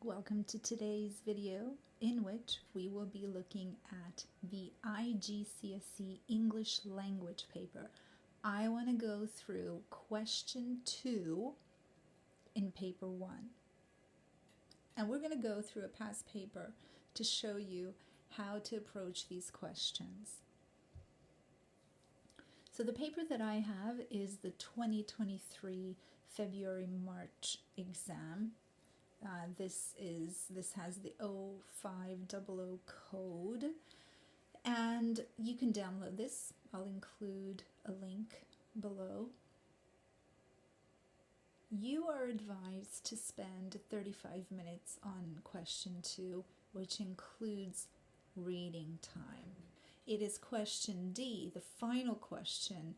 Welcome to today's video in which we will be looking at the IGCSE English language paper. I want to go through question 2 in paper 1. And we're going to go through a past paper to show you how to approach these questions. So the paper that I have is the 2023 February-March exam. This has the 0500 code, and you can download this. I'll include a link below. You are advised to spend 35 minutes on question 2, which includes reading time. It is question D, the final question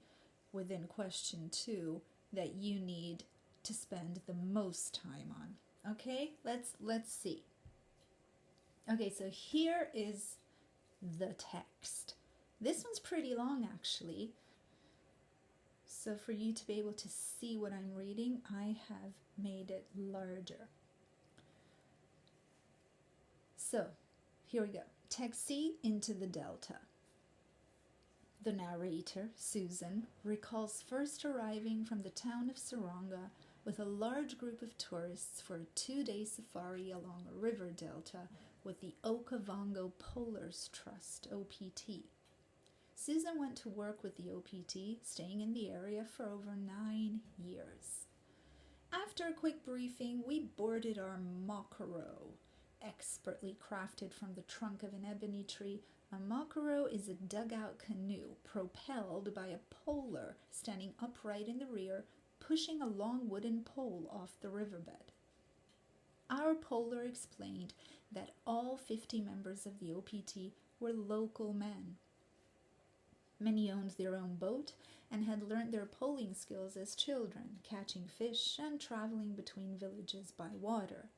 within question 2, that you need to spend the most time on. Okay, let's see. Okay, so here is the text. This one's pretty long actually. So for you to be able to see what I'm reading, I have made it larger. So here we go. Taxi into the Delta. The narrator, Susan, recalls first arriving from the town of Saranga with a large group of tourists for a 2-day safari along a river delta with the Okavango Polars Trust, OPT. Susan went to work with the OPT, staying in the area for over 9 years. After a quick briefing, we boarded our Mokoro, expertly crafted from the trunk of an ebony tree. A Mokoro is a dugout canoe propelled by a polar standing upright in the rear, pushing a long wooden pole off the riverbed. Our polar explained that all 50 members of the OPT were local men. Many owned their own boat and had learned their poling skills as children, catching fish and traveling between villages by water.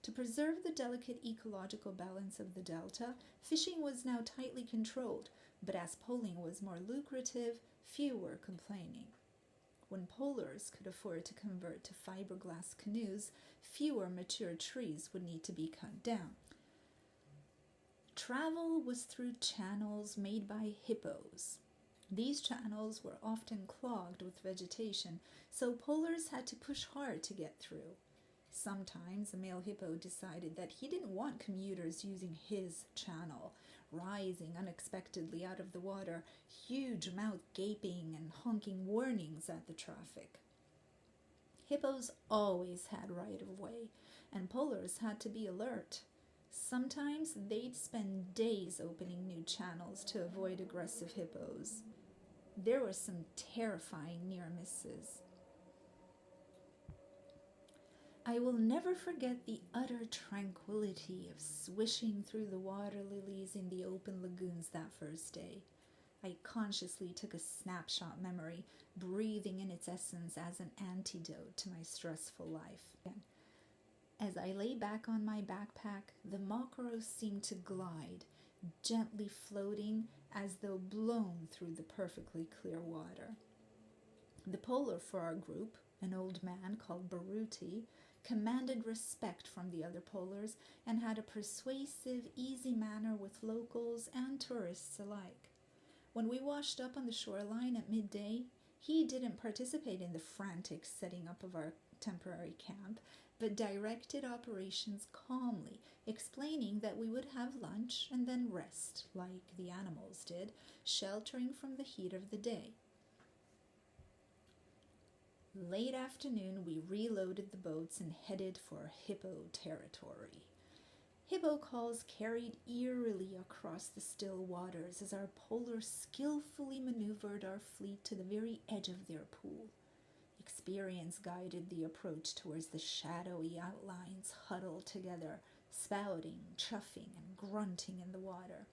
To preserve the delicate ecological balance of the delta, fishing was now tightly controlled, but as poling was more lucrative, few were complaining. When polars could afford to convert to fiberglass canoes, fewer mature trees would need to be cut down. Travel was through channels made by hippos. These channels were often clogged with vegetation, so polars had to push hard to get through. Sometimes a male hippo decided that he didn't want commuters using his channel, rising unexpectedly out of the water, huge mouth gaping and honking warnings at the traffic. Hippos always had right of way, and polars had to be alert. Sometimes they'd spend days opening new channels to avoid aggressive hippos. There were some terrifying near misses. I will never forget the utter tranquility of swishing through the water lilies in the open lagoons that first day. I consciously took a snapshot memory, breathing in its essence as an antidote to my stressful life. As I lay back on my backpack, the Mokoro seemed to glide, gently floating as though blown through the perfectly clear water. The polar for our group, an old man called Baruti, commanded respect from the other polars and had a persuasive, easy manner with locals and tourists alike. When we washed up on the shoreline at midday, he didn't participate in the frantic setting up of our temporary camp, but directed operations calmly, explaining that we would have lunch and then rest, like the animals did, sheltering from the heat of the day. Late afternoon, we reloaded the boats and headed for hippo territory. Hippo calls carried eerily across the still waters as our polar skillfully maneuvered our fleet to the very edge of their pool. Experience guided the approach towards the shadowy outlines huddled together, spouting, chuffing, and grunting in the water.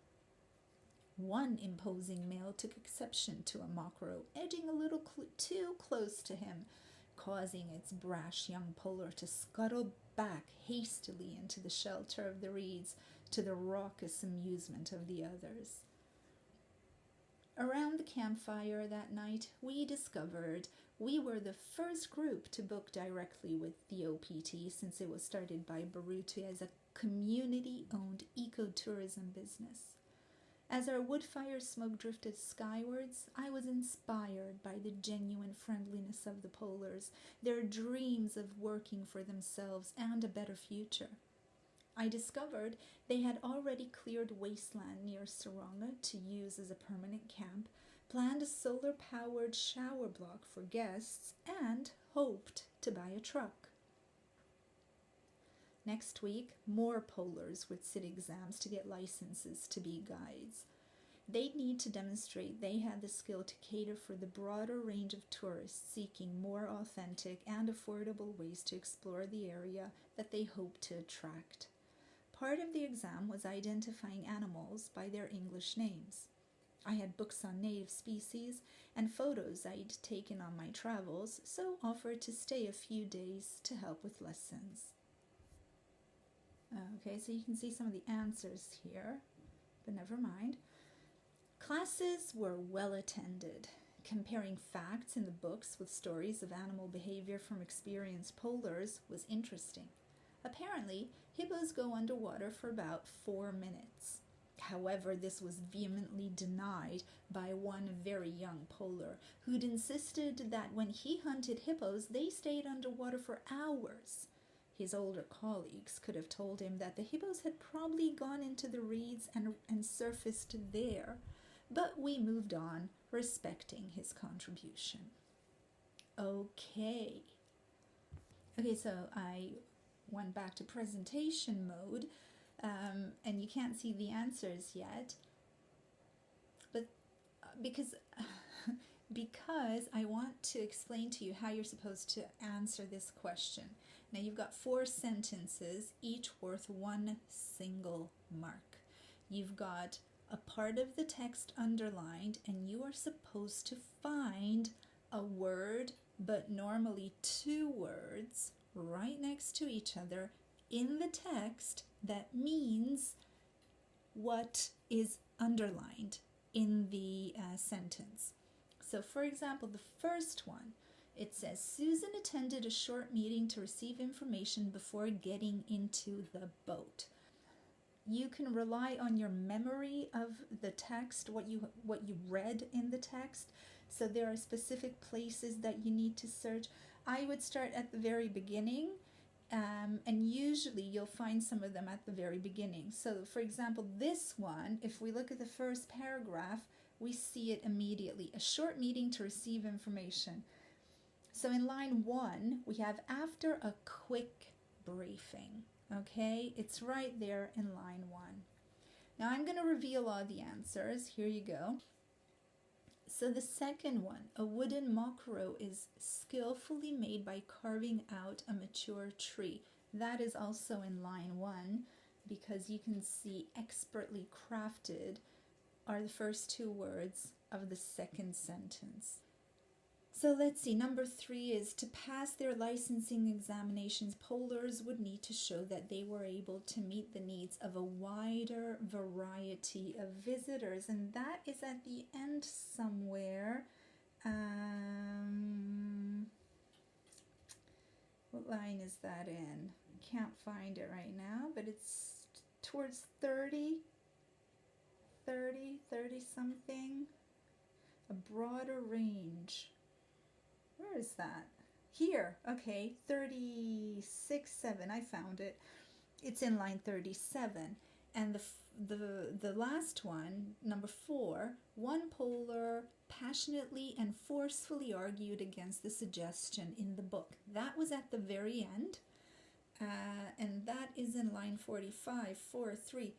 One imposing male took exception to a Mokoro edging a little too close to him, causing its brash young polar to scuttle back hastily into the shelter of the reeds to the raucous amusement of the others. Around the campfire that night, we discovered We were the first group to book directly with the OPT since it was started by Baruti as a community-owned ecotourism business. As our wood fire smoke drifted skywards, I was inspired by the genuine friendliness of the polars, their dreams of working for themselves and a better future. I discovered they had already cleared wasteland near Saranga to use as a permanent camp, planned a solar-powered shower block for guests, and hoped to buy a truck. Next week, more polars would sit exams to get licenses to be guides. They'd need to demonstrate they had the skill to cater for the broader range of tourists seeking more authentic and affordable ways to explore the area that they hoped to attract. Part of the exam was identifying animals by their English names. I had books on native species and photos I'd taken on my travels, so offered to stay a few days to help with lessons. Okay, so you can see some of the answers here, but never mind. Classes were well attended. Comparing facts in the books with stories of animal behavior from experienced polars was interesting. Apparently, hippos go underwater for about 4 minutes. However, this was vehemently denied by one very young polar who'd insisted that when he hunted hippos, they stayed underwater for hours. His older colleagues could have told him that the hippos had probably gone into the reeds and surfaced there, but we moved on, respecting his contribution. Okay, so I went back to presentation mode, and you can't see the answers yet, but because I want to explain to you how you're supposed to answer this question. Now you've got 4 sentences, each worth 1 single mark. You've got a part of the text underlined, and you are supposed to find a word, but normally 2 words, right next to each other in the text that means what is underlined in the sentence. So for example, the first one, it says, Susan attended a short meeting to receive information before getting into the boat. You can rely on your memory of the text, what you read in the text. So there are specific places that you need to search. I would start at the very beginning, and usually you'll find some of them at the very beginning. So for example, this one, if we look at the first paragraph, we see it immediately. A short meeting to receive information. So in line 1, we have after a quick briefing. Okay, it's right there in line 1. Now I'm going to reveal all the answers. Here you go. So the second one, a wooden mokro is skillfully made by carving out a mature tree. That is also in line 1, because you can see expertly crafted are the first 2 words of the second sentence. So let's see, number 3 is to pass their licensing examinations, polars would need to show that they were able to meet the needs of a wider variety of visitors. And that is at the end somewhere. What line is that in? Can't find it right now, but it's towards 30 something. A broader range. Where is that? Here, okay, 36.7, I found it. It's in line 37. And the last one, number 4, one polar passionately and forcefully argued against the suggestion in the book. That was at the very end, and that is in line 45, 43,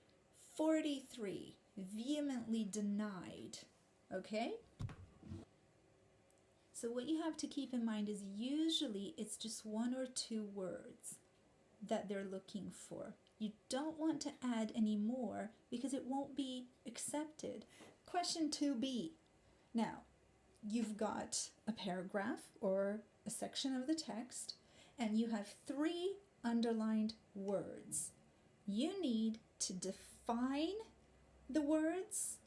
43, vehemently denied, okay? So what you have to keep in mind is usually it's just 1 or 2 words that they're looking for. You don't want to add any more because it won't be accepted. Question 2b. Now, you've got a paragraph or a section of the text, and you have 3 underlined words. You need to define the words,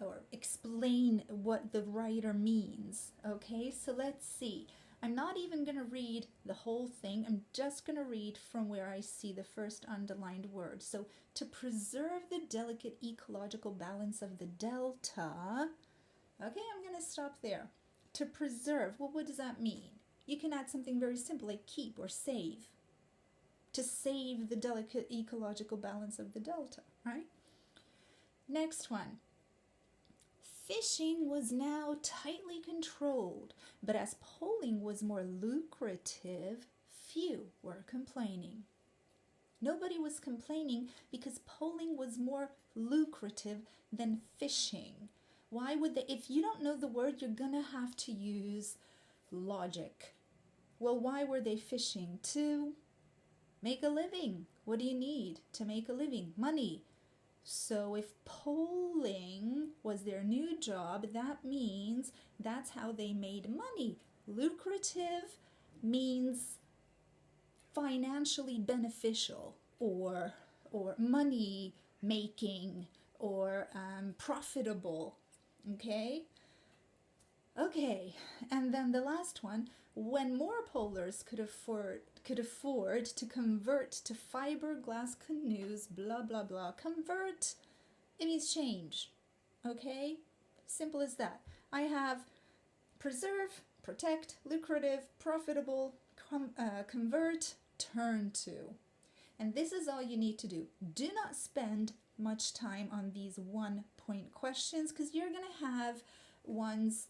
or explain what the writer means. Okay, so let's see. I'm not even going to read the whole thing. I'm just going to read from where I see the first underlined word. So, to preserve the delicate ecological balance of the delta. Okay, I'm going to stop there. To preserve, well, what does that mean? You can add something very simple like keep or save. To save the delicate ecological balance of the delta, right? Next one. Fishing was now tightly controlled, but as poling was more lucrative, few were complaining. Nobody was complaining because poling was more lucrative than fishing. Why would they? If you don't know the word, you're going to have to use logic. Well, why were they fishing? To make a living. What do you need to make a living? Money. So if poling was their new job, that means that's how they made money. Lucrative means financially beneficial or money making or profitable. Okay, and then the last one, when more polers could afford to convert to fiberglass canoes, blah blah blah. Convert, it means change. Okay, simple as that. I have preserve, protect, lucrative, profitable, convert, turn to. And this is all you need to do. Do not spend much time on these 1-point questions because you're going to have ones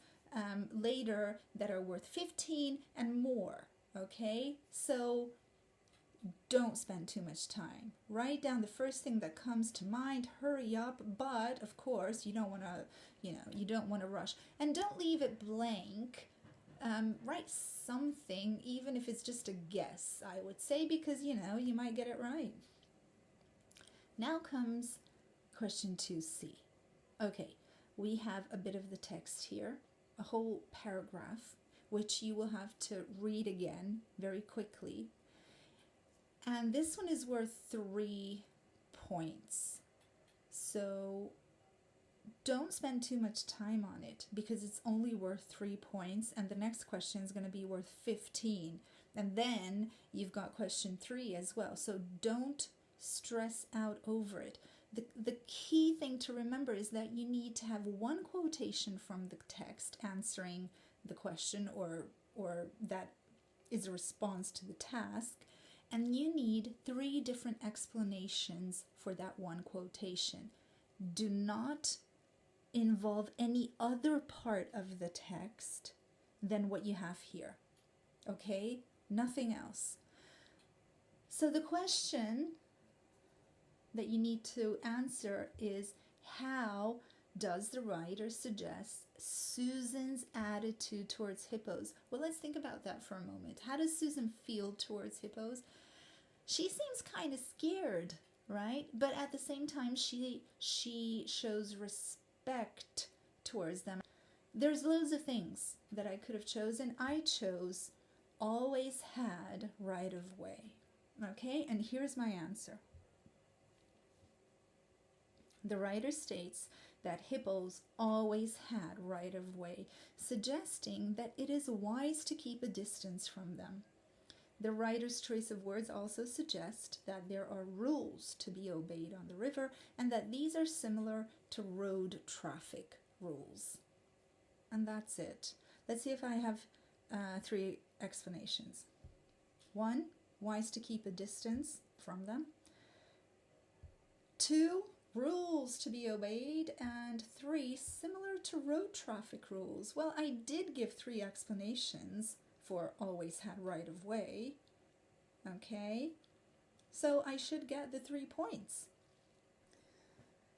later that are worth 15 and more. Okay, so don't spend too much time. Write down the first thing that comes to mind. Hurry up, but of course you don't want to, you don't want to rush, and don't leave it blank. Write something, even if it's just a guess, I would say, because you might get it right. Now comes question 2C. Okay, we have a bit of the text here, a whole paragraph, which you will have to read again very quickly. And this one is worth 3 points. So don't spend too much time on it because it's only worth 3 points, and the next question is going to be worth 15. And then you've got question 3 as well. So don't stress out over it. The key thing to remember is that you need to have one quotation from the text answering the question or that is a response to the task, and you need 3 different explanations for that one quotation. Do not involve any other part of the text than what you have here. Okay? Nothing else. So the question that you need to answer is, how does the writer suggest Susan's attitude towards hippos? Well, let's think about that for a moment. How does Susan feel towards hippos? She seems kind of scared, right? But at the same time, she shows respect towards them. There's loads of things that I could have chosen. I chose always had right of way. Okay, and here's my answer. The writer states that hippos always had right of way, suggesting that it is wise to keep a distance from them. The writer's choice of words also suggests that there are rules to be obeyed on the river and that these are similar to road traffic rules. And that's it. Let's see if I have 3 explanations. 1, wise to keep a distance from them. 2, rules to be obeyed. And 3, similar to road traffic rules. Well, I did give 3 explanations for always had right of way. Okay, so I should get the 3 points.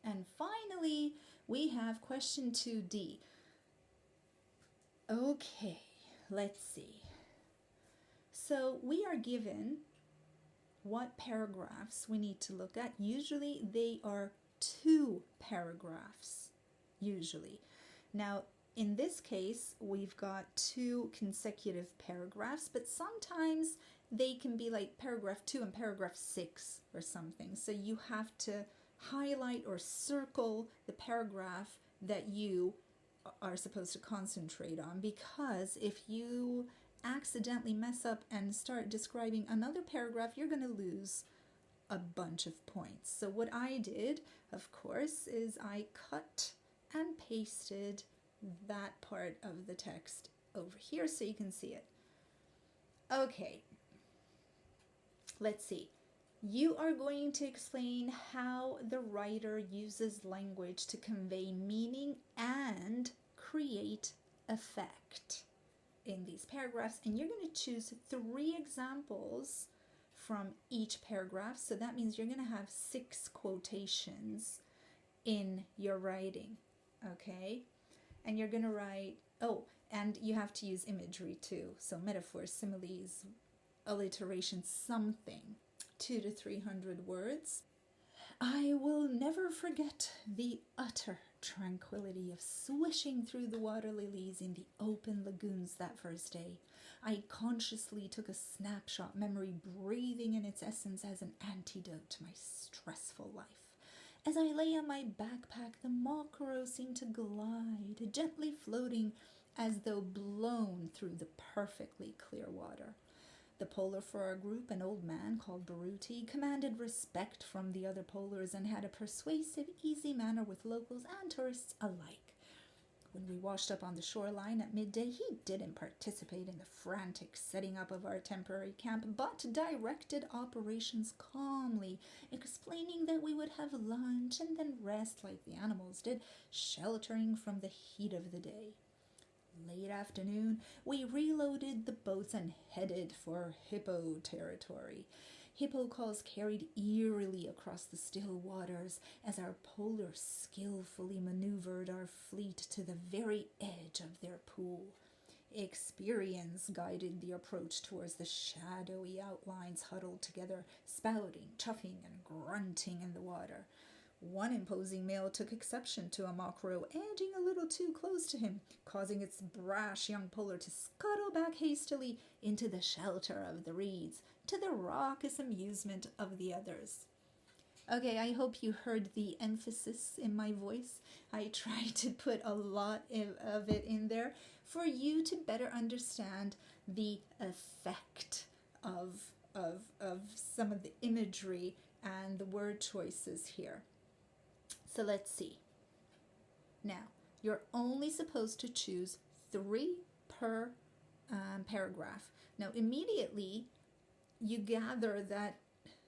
And finally, we have question 2D. Okay, let's see. So we are given what paragraphs we need to look at. Usually they are 2 paragraphs, usually. Now, in this case, we've got 2 consecutive paragraphs, but sometimes they can be like paragraph 2 and paragraph 6 or something. So you have to highlight or circle the paragraph that you are supposed to concentrate on, because if you accidentally mess up and start describing another paragraph, you're going to lose a bunch of points. So what I did, of course, is I cut and pasted that part of the text over here so you can see it. Okay, let's see. You are going to explain how the writer uses language to convey meaning and create effect in these paragraphs, and you're going to choose 3 examples from each paragraph. So that means you're going to have 6 quotations in your writing, okay? And you're going to write, oh, and you have to use imagery too. So metaphors, similes, alliteration, something, 200 to 300 words. I will never forget the utter tranquility of swishing through the water lilies in the open lagoons that first day. I consciously took a snapshot memory, breathing in its essence as an antidote to my stressful life. As I lay on my backpack, the mackerel seemed to glide, gently floating as though blown through the perfectly clear water. The polar for our group, an old man called Baruti, commanded respect from the other polars and had a persuasive, easy manner with locals and tourists alike. When we washed up on the shoreline at midday, he didn't participate in the frantic setting up of our temporary camp, but directed operations calmly, explaining that we would have lunch and then rest like the animals did, sheltering from the heat of the day. Late afternoon, we reloaded the boats and headed for hippo territory. Hippo calls carried eerily across the still waters as our polar skillfully maneuvered our fleet to the very edge of their pool. Experience guided the approach towards the shadowy outlines huddled together, spouting, chuffing, and grunting in the water. One imposing male took exception to a mackerel edging a little too close to him, causing its brash young polar to scuttle back hastily into the shelter of the reeds, to the raucous amusement of the others. Okay, I hope you heard the emphasis in my voice. I tried to put a lot of it in there for you to better understand the effect of some of the imagery and the word choices here. So let's see. Now, you're only supposed to choose 3 per paragraph. Now, immediately you gather that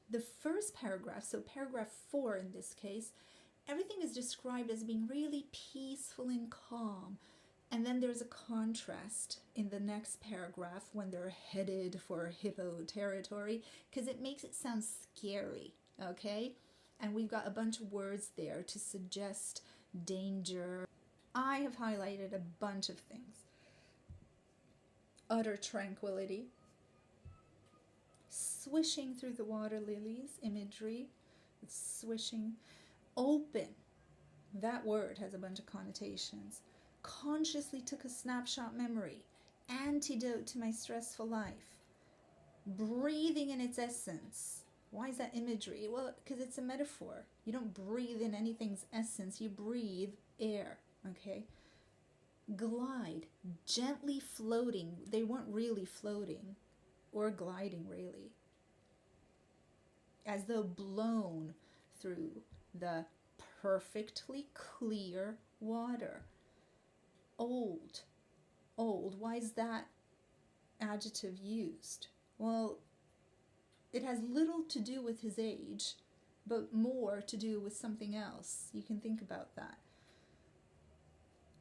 the first paragraph, so paragraph 4 in this case, everything is described as being really peaceful and calm. And then there's a contrast in the next paragraph when they're headed for hippo territory, because it makes it sound scary, okay? And we've got a bunch of words there to suggest danger. I have highlighted a bunch of things. Utter tranquility. Swishing through the water lilies, imagery. Swishing. Open. That word has a bunch of connotations. Consciously took a snapshot memory. Antidote to my stressful life. Breathing in its essence. Why is that imagery? Well, because it's a metaphor. You don't breathe in anything's essence. You breathe air, okay? Glide, gently floating. They weren't really floating or gliding, really. As though blown through the perfectly clear water. Old. Old. Why is that adjective used? Well, it has little to do with his age, but more to do with something else. You can think about that.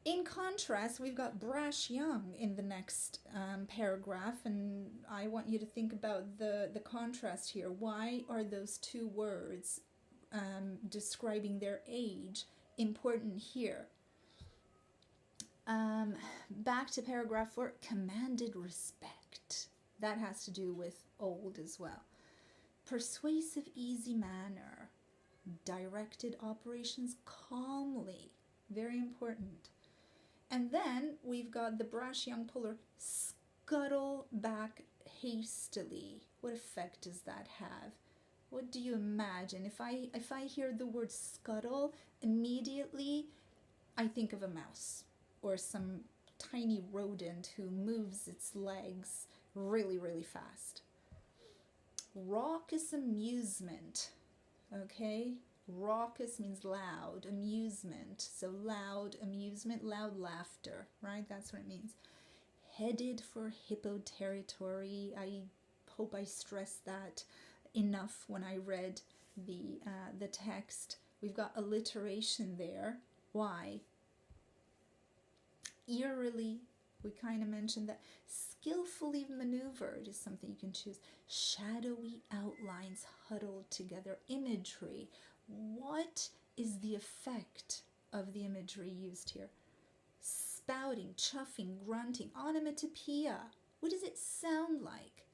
In contrast, we've got brash young in the next paragraph, and I want you to think about the contrast here. Why are those 2 words describing their age important here? Back to paragraph 4, commanded respect. That has to do with old as well. Persuasive, easy manner. Directed operations calmly. Very important. And then we've got the brash young polar scuttle back hastily. What effect does that have? What do you imagine? If I hear the word scuttle, immediately I think of a mouse or some tiny rodent who moves its legs really, really fast. Raucous amusement, okay? Raucous means loud, amusement. So loud amusement, loud laughter, right? That's what it means. Headed for hippo territory. I hope I stressed that enough when I read the text. We've got alliteration there. Why? Eerily, we kind of mentioned that. Skillfully maneuvered is something you can choose. Shadowy outlines huddled together. Imagery. What is the effect of the imagery used here? Spouting, chuffing, grunting, onomatopoeia. What does it sound like?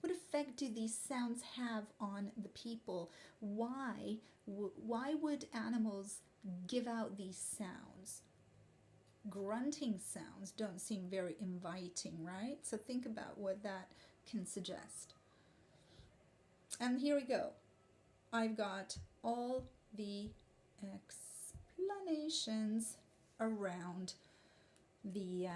What effect do these sounds have on the people? Why would animals give out these sounds? Grunting sounds don't seem very inviting, right? So think about what that can suggest. And here we go. I've got all the explanations around the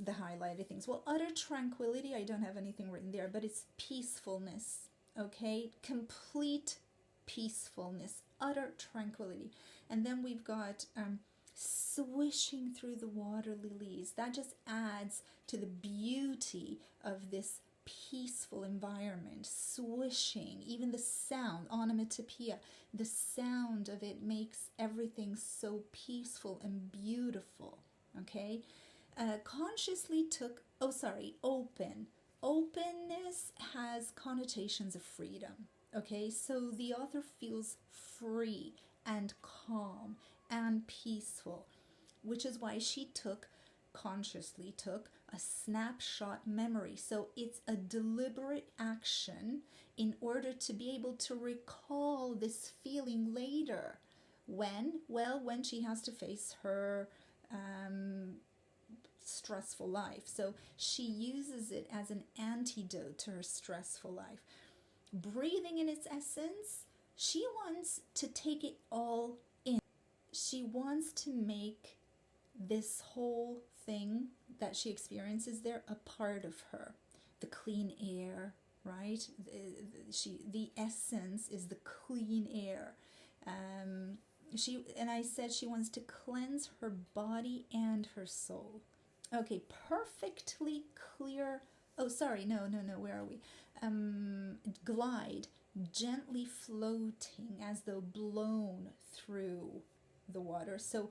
highlighted things. Well, utter tranquility, I don't have anything written there, but it's peacefulness, okay? Complete peacefulness, utter tranquility. And then we've got swishing through the water lilies. That just adds to the beauty of this peaceful environment. Swishing, even the sound, onomatopoeia, the sound of it makes everything so peaceful and beautiful, okay? Consciously took, open. Openness has connotations of freedom, okay? So the author feels free and calm and peaceful, which is why she consciously took a snapshot memory. So it's a deliberate action in order to be able to recall this feeling later. When? Well, when she has to face her stressful life. So she uses it as an antidote to her stressful life. Breathing in its essence, she wants to take it all in. She wants to make this whole thing that she experiences there a part of her. The clean air, right? The essence is the clean air. I said she wants to cleanse her body and her soul. Okay, perfectly clear. Oh, sorry, no, where are we? Glide, gently floating as though blown through the water. So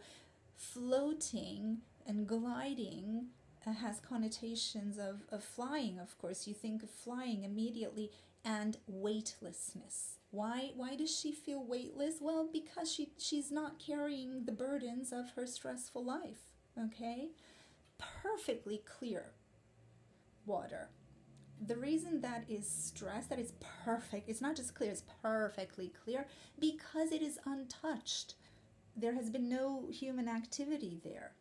floating and gliding has connotations of flying, of course. You think of flying immediately, and weightlessness. Why does she feel weightless? Well, because she's not carrying the burdens of her stressful life, okay? Perfectly clear water. The reason that is stressed, that it's perfect, it's not just clear, it's perfectly clear, because it is untouched. There has been no human activity there.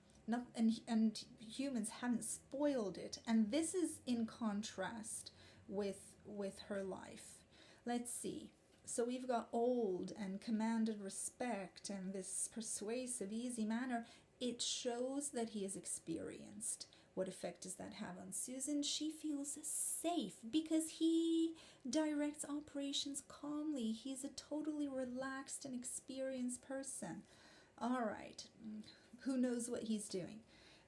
And humans haven't spoiled it. And this is in contrast with her life. Let's see. So we've got old and commanded respect and this persuasive, easy manner. It shows that he is experienced. What effect does that have on Susan? She feels safe because he directs operations calmly. He's a totally relaxed and experienced person. All right, who knows what he's doing?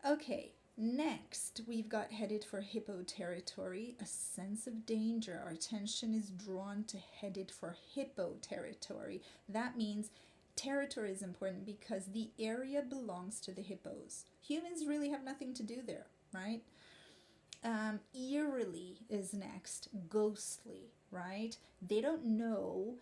Okay, next we've got headed for hippo territory, a sense of danger. Our attention is drawn to headed for hippo territory. That means territory is important because the area belongs to the hippos. Humans really have nothing to do there, right? Eerily is next, ghostly, right? They don't know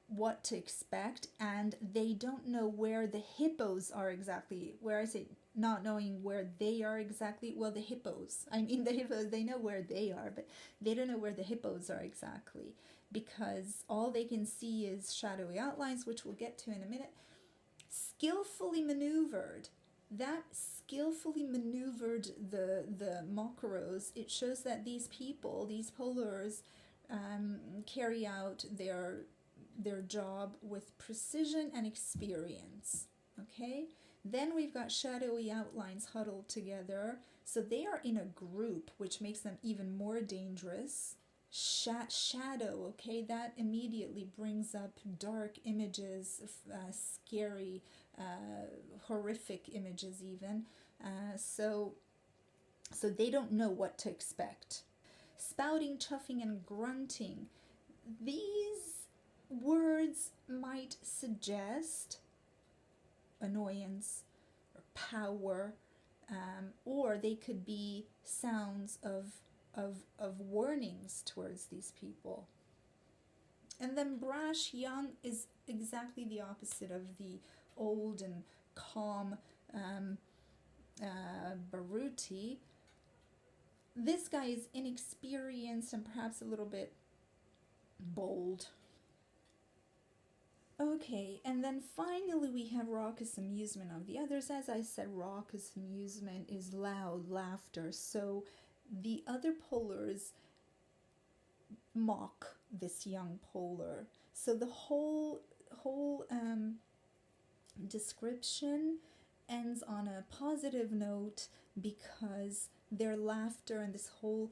what to expect, and they don't know where the hippos are exactly. Where I say not knowing where they are exactly, well, the hippos, they know where they are, but they don't know where the hippos are exactly, because all they can see is shadowy outlines, which we'll get to in a minute. Skillfully maneuvered. That skillfully maneuvered the Mokaros. It shows that these people, these polars, carry out their job with precision and experience. Okay, then we've got shadowy outlines huddled together. So they are in a group, which makes them even more dangerous. Shadow, okay, that immediately brings up dark images, scary, horrific images even. So they don't know what to expect. Spouting, chuffing, and grunting. These words might suggest annoyance or power, or they could be sounds of warnings towards these people. And then brash young is exactly the opposite of the old and calm Baruti. This guy is inexperienced and perhaps a little bit bold. Okay, and then finally we have raucous amusement of the others. As I said, raucous amusement is loud laughter. So the other polars mock this young polar. So the whole description ends on a positive note because their laughter and this whole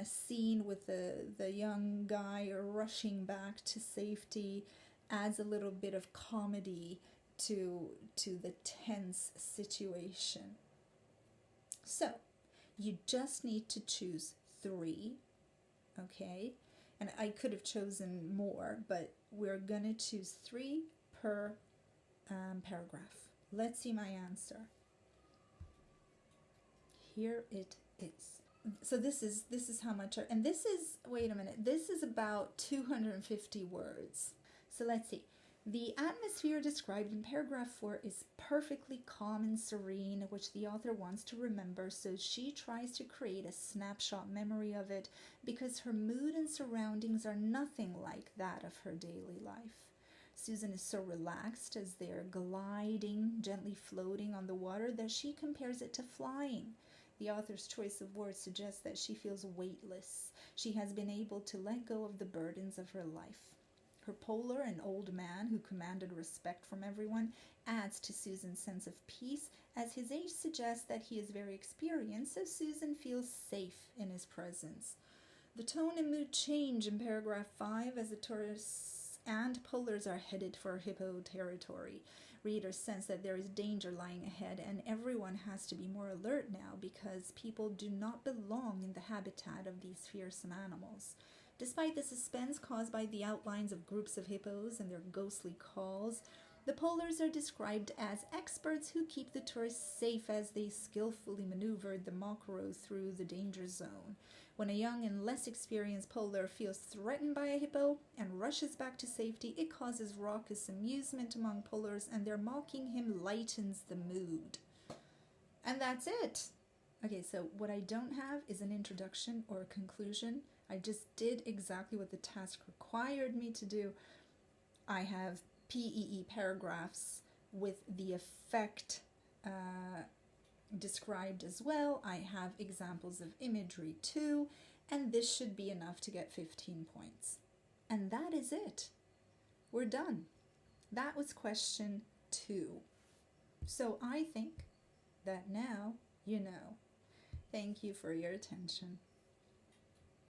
scene with the young guy rushing back to safety adds a little bit of comedy to the tense situation. So you just need to choose 3, okay? And I could have chosen more, but we're gonna choose 3 per paragraph. Let's see my answer. Here it is. So this is how much, and this is, wait a minute, this is about 250 words. So let's see. The atmosphere described in paragraph 4 is perfectly calm and serene, which the author wants to remember, so she tries to create a snapshot memory of it because her mood and surroundings are nothing like that of her daily life. Susan is so relaxed as they're gliding, gently floating on the water, that she compares it to flying. The author's choice of words suggests that she feels weightless. She has been able to let go of the burdens of her life. Her polar, an old man who commanded respect from everyone, adds to Susan's sense of peace, as his age suggests that he is very experienced, so Susan feels safe in his presence. The tone and mood change in paragraph 5 as the tourists and polars are headed for hippo territory. Readers sense that there is danger lying ahead, and everyone has to be more alert now because people do not belong in the habitat of these fearsome animals. Despite the suspense caused by the outlines of groups of hippos and their ghostly calls, the polars are described as experts who keep the tourists safe as they skillfully maneuvered the Makro through the danger zone. When a young and less experienced polar feels threatened by a hippo and rushes back to safety, it causes raucous amusement among polars, and their mocking him lightens the mood. And that's it. Okay, so what I don't have is an introduction or a conclusion. I just did exactly what the task required me to do. I have PEE paragraphs with the effect described as well. I have examples of imagery too, and this should be enough to get 15 points. And that is it. We're done. That was question 2. So I think that now you know. Thank you for your attention.